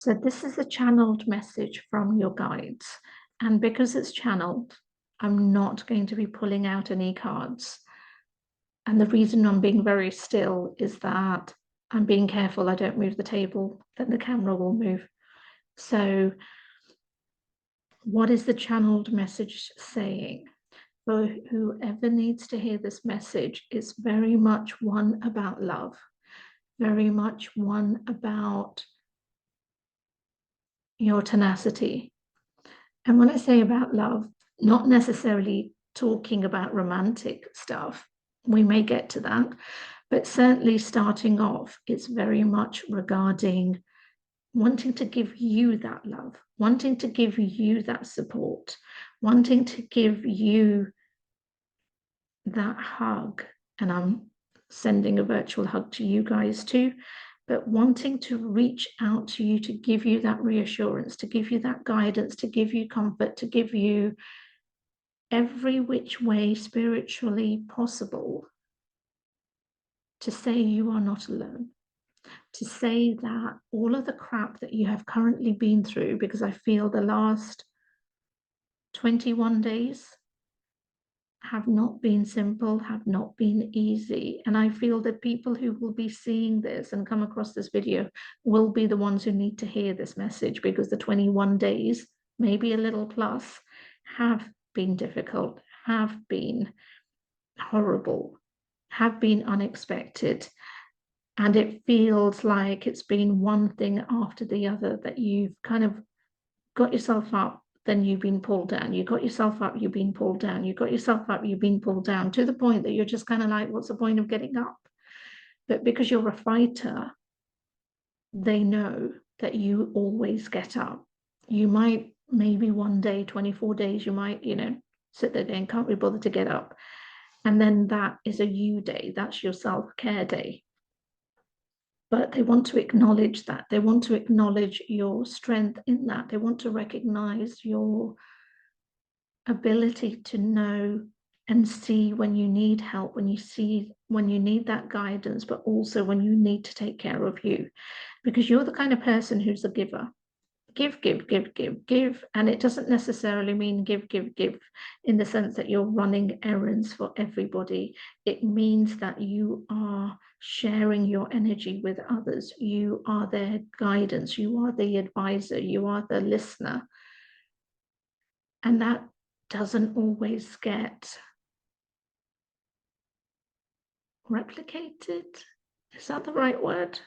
So this is a channeled message from your guides. And because it's channeled, I'm not going to be pulling out any cards. And the reason I'm being very still is that I'm being careful I don't move the table, then the camera will move. So what is the channeled message saying? For whoever needs to hear this message, is very much one about love, very much one about your tenacity. And when I say about love, not necessarily talking about romantic stuff, we may get to that, but certainly starting off, it's very much regarding wanting to give you that love, wanting to give you that support, wanting to give you that hug. And I'm sending a virtual hug to you guys too, but wanting to reach out to you to give you that reassurance, to give you that guidance, to give you comfort, to give you every which way spiritually possible, to say you are not alone, to say that all of the crap that you have currently been through, because I feel the last 21 days have not been simple, have not been easy. And I feel that people who will be seeing this and come across this video will be the ones who need to hear this message, because the 21 days, maybe a little plus, have been difficult, have been horrible, have been unexpected. And it feels like it's been one thing after the other, that you've kind of got yourself up, then you've been pulled down. You got yourself up, you've been pulled down. You got yourself up, you've been pulled down, to the point that you're just kind of like, what's the point of getting up? But because you're a fighter, they know that you always get up. You might, maybe one day, 24 days, you might, sit there and can't be bothered to get up. And then that is a you day. That's your self-care day. But they want to acknowledge that. They want to acknowledge your strength in that. They want to recognize your ability to know and see when you need help, when you need that guidance, but also when you need to take care of you, because you're the kind of person who's a giver. Give, give, give, give, give. And it doesn't necessarily mean give, give, give in the sense that you're running errands for everybody. It means that you are sharing your energy with others. You are their guidance. You are the advisor. You are the listener. And that doesn't always get replicated. Is that the right word?